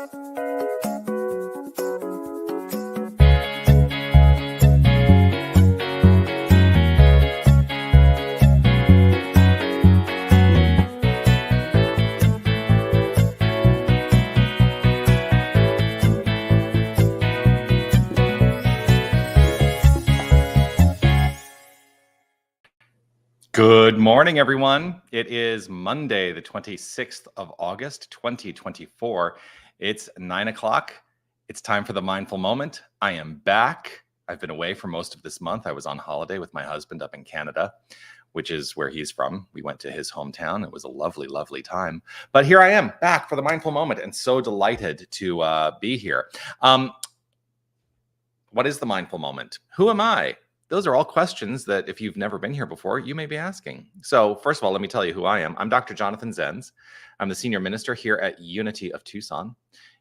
Good morning, everyone. It is Monday, the 26th of August, 2024. It's 9 o'clock. It's time for the Mindful Moment. I am back. I've been away for most of this month. I was on holiday with my husband up in Canada, which is where he's from. We went to his hometown. It was a lovely, lovely time. But here I am back for the Mindful Moment and so delighted to be here. What is the Mindful Moment? Who am I? Those are all questions that if you've never been here before, you may be asking. So first of all, let me tell you who I am. I'm Dr. Jonathan Zenz. I'm the senior minister here at Unity of Tucson.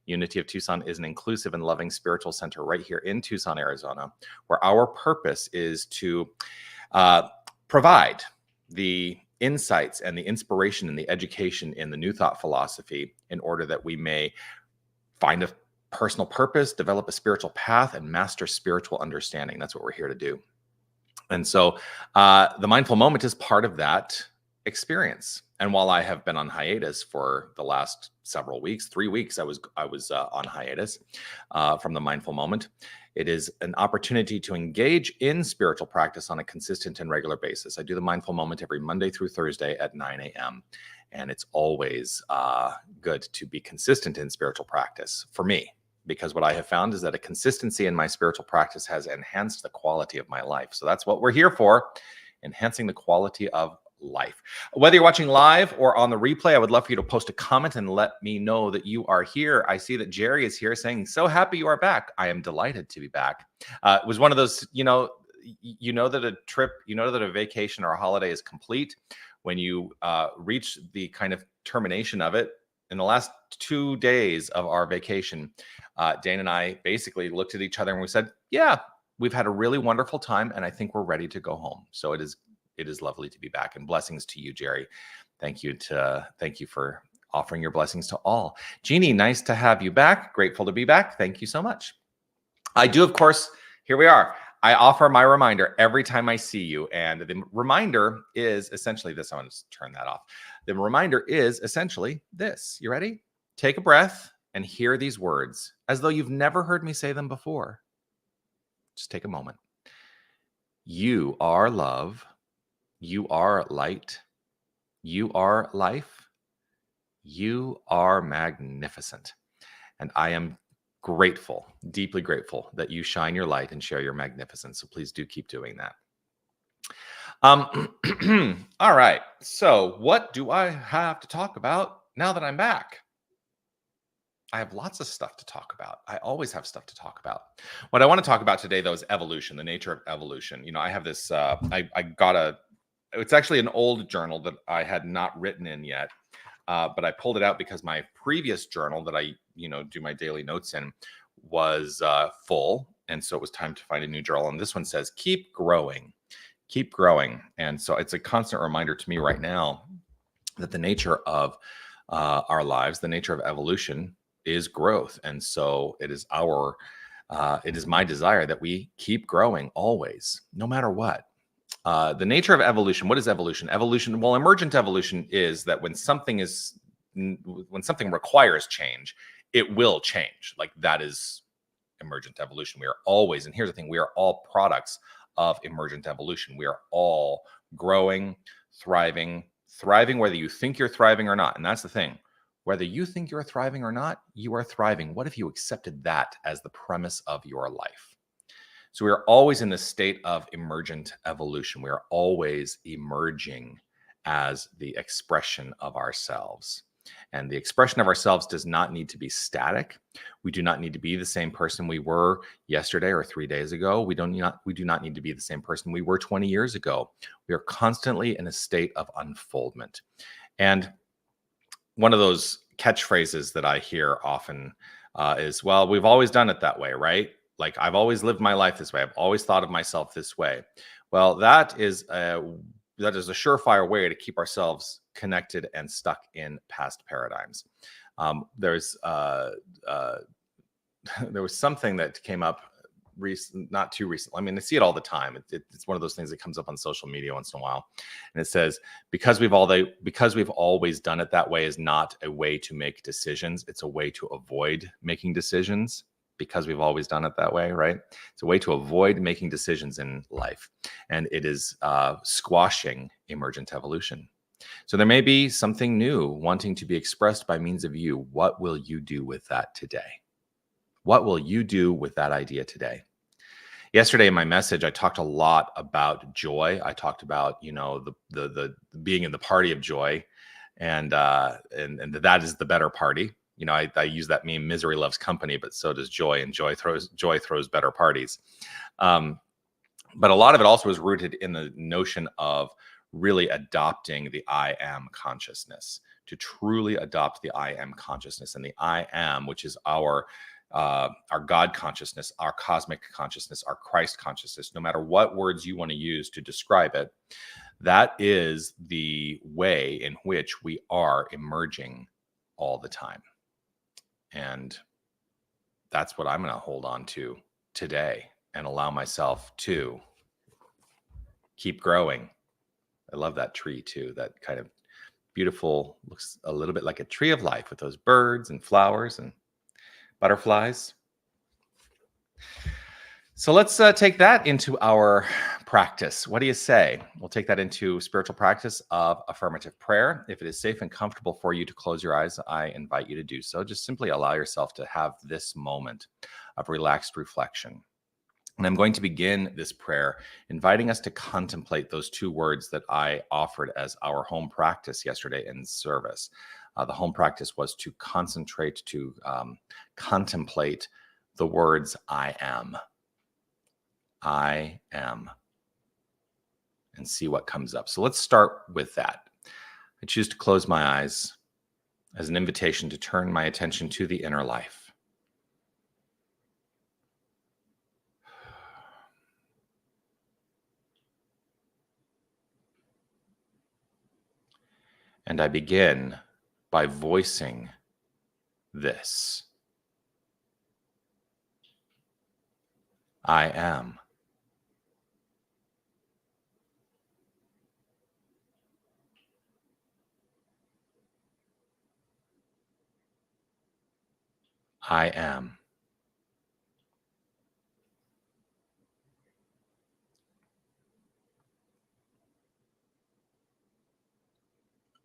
Unity of Tucson is an inclusive and loving spiritual center right here in Tucson, Arizona, where our purpose is to provide the insights and the inspiration and the education in the New Thought philosophy in order that we may find a personal purpose, develop a spiritual path, and master spiritual understanding. That's what we're here to do. And so the Mindful Moment is part of that experience. And while I have been on hiatus for the last several weeks, 3 weeks, I was on hiatus from the Mindful Moment. It is an opportunity to engage in spiritual practice on a consistent and regular basis. I do the Mindful Moment every Monday through Thursday at 9 a.m. And it's always good to be consistent in spiritual practice for me, because what I have found is that a consistency in my spiritual practice has enhanced the quality of my life. So that's what we're here for, enhancing the quality of life. Whether you're watching live or on the replay, I would love for you to post a comment and let me know that you are here. I see that Jerry is here saying, so happy you are back. I am delighted to be back. It was one of those, you know that a trip, that a vacation or a holiday is complete when you reach the kind of termination of it. In the last 2 days of our vacation, Dane and I basically looked at each other and we said, yeah, we've had a really wonderful time and I think we're ready to go home. So it is lovely to be back, and blessings to you, Jerry. Thank you for offering your blessings to all. Jeannie, nice to have you back. Grateful to be back. Thank you so much. I do, of course, here we are. I offer my reminder every time I see you. And the reminder is essentially this. I'm going to turn that off. The reminder is essentially this. You ready? Take a breath and hear these words as though you've never heard me say them before. Just take a moment. You are love. You are light. You are life. You are magnificent. And I am grateful, deeply grateful that you shine your light and share your magnificence. So please do keep doing that. All right. So what do I have to talk about now that I'm back? I have lots of stuff to talk about. I always have stuff to talk about. What I want to talk about today, though, is evolution, the nature of evolution. I have this, it's actually an old journal that I had not written in yet. But I pulled it out because my previous journal that I, do my daily notes in was full. And so it was time to find a new journal. And this one says, keep growing, keep growing. And so it's a constant reminder to me right now that the nature of our lives, the nature of evolution is growth. And so it is my desire that we keep growing always, no matter what. The nature of evolution. What is evolution? Evolution. Well, emergent evolution is that when something requires change, it will change. Like that is emergent evolution. We are always, and here's the thing, we are all products of emergent evolution. We are all growing, thriving, whether you think you're thriving or not. And that's the thing. Whether you think you're thriving or not, you are thriving. What if you accepted that as the premise of your life? So we are always in this state of emergent evolution. We are always emerging as the expression of ourselves. And the expression of ourselves does not need to be static. We do not need to be the same person we were yesterday or 3 days ago. We do not need to be the same person we were 20 years ago. We are constantly in a state of unfoldment. And one of those catchphrases that I hear often is, well, we've always done it that way, right? Like, I've always lived my life this way. I've always thought of myself this way. Well, that is a surefire way to keep ourselves connected and stuck in past paradigms. There's there was something that came up not too recently. I mean, I see it all the time. It's one of those things that comes up on social media once in a while, and it says because we've always done it that way is not a way to make decisions. It's a way to avoid making decisions because we've always done it that way, right? It's a way to avoid making decisions in life, and it is squashing emergent evolution. So there may be something new wanting to be expressed by means of you. What will you do with that today? What will you do with that idea today? Yesterday in my message, I talked a lot about joy. I talked about, the being in the party of joy, and that is the better party. I use that meme: misery loves company, but so does joy, and joy throws better parties. But a lot of it also is rooted in the notion of really adopting the I am consciousness, to truly adopt the I am consciousness, and the I am, which is our God consciousness, our cosmic consciousness, our Christ consciousness, no matter what words you want to use to describe it, that is the way in which we are emerging all the time. And that's what I'm going to hold on to today and allow myself to keep growing. I love that tree too, that kind of beautiful, looks a little bit like a tree of life with those birds and flowers and butterflies. So let's take that into our practice. What do you say? We'll take that into spiritual practice of affirmative prayer. If it is safe and comfortable for you to close your eyes, I invite you to do so. Just simply allow yourself to have this moment of relaxed reflection. And I'm going to begin this prayer inviting us to contemplate those two words that I offered as our home practice yesterday in service. The home practice was to concentrate, to contemplate the words I am, and see what comes up. So let's start with that. I choose to close my eyes as an invitation to turn my attention to the inner life. And I begin by voicing this. I am. I am.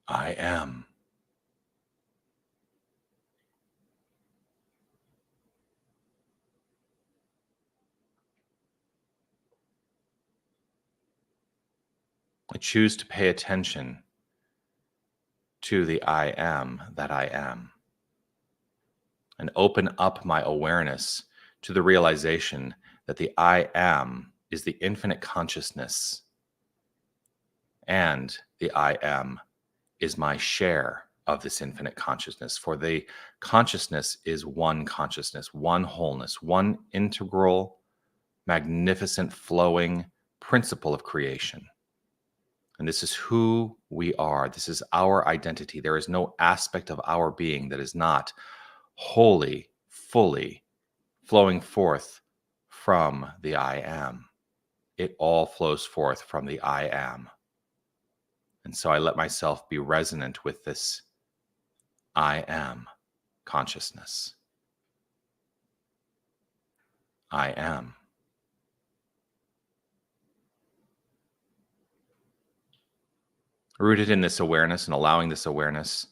I am. I choose to pay attention to the I am that I am, and open up my awareness to the realization that the I am is the infinite consciousness, and the I am is my share of this infinite consciousness. For the consciousness is one consciousness, one wholeness, one integral, magnificent, flowing principle of creation. And this is who we are. This is our identity. There is no aspect of our being that is not wholly, fully flowing forth from the I am. It all flows forth from the I am. And so I let myself be resonant with this I am consciousness. I am. Rooted in this awareness and allowing this awareness,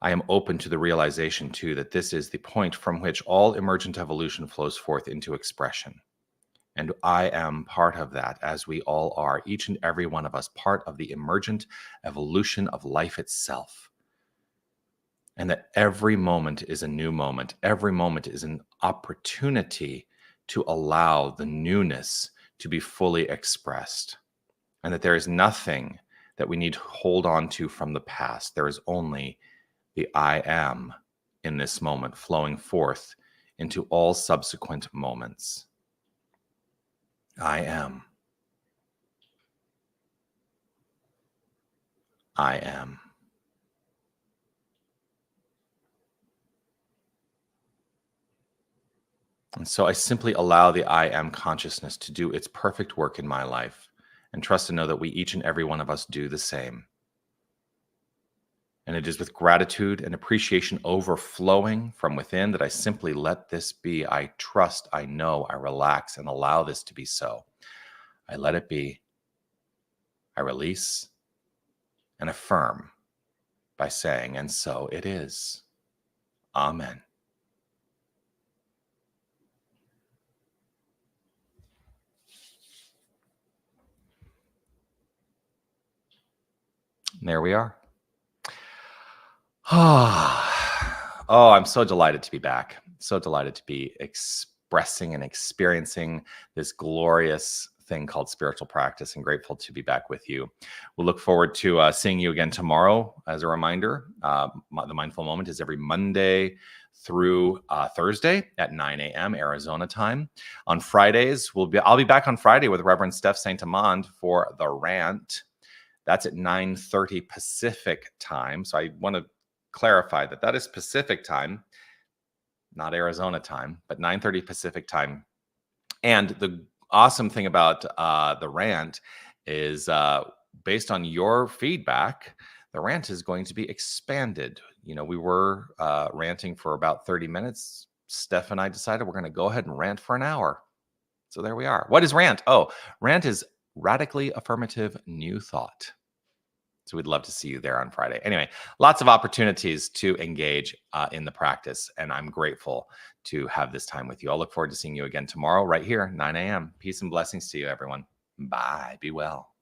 I am open to the realization, too, that this is the point from which all emergent evolution flows forth into expression. And I am part of that, as we all are, each and every one of us, part of the emergent evolution of life itself. And that every moment is a new moment. Every moment is an opportunity to allow the newness to be fully expressed. And that there is nothing that we need to hold on to from the past. There is only the I am in this moment flowing forth into all subsequent moments. I am. I am. And so I simply allow the I am consciousness to do its perfect work in my life and trust and know that we, each and every one of us, do the same. And it is with gratitude and appreciation overflowing from within that I simply let this be. I trust, I know, I relax and allow this to be so. I let it be. I release and affirm by saying, and so it is. Amen. And there we are. Oh, I'm so delighted to be back. So delighted to be expressing and experiencing this glorious thing called spiritual practice, and grateful to be back with you. We'll look forward to seeing you again tomorrow. As a reminder, the Mindful Moment is every Monday through Thursday at 9 a.m. Arizona time. On Fridays, I'll be back on Friday with Reverend Steph Saint Amand for the Rant. That's at 9:30 Pacific time. So I want to clarify that is Pacific time, not Arizona time, but 9:30 Pacific time. And the awesome thing about the Rant is based on your feedback, the Rant is going to be expanded. You know, we were ranting for about 30 minutes. Steph and I decided we're going to go ahead and rant for an hour. So there we are. What is Rant? Oh, Rant is radically affirmative new thought. So we'd love to see you there on Friday. Anyway, lots of opportunities to engage in the practice, and I'm grateful to have this time with you. I'll look forward to seeing you again tomorrow right here, 9 a.m. Peace and blessings to you, everyone. Bye. Be well.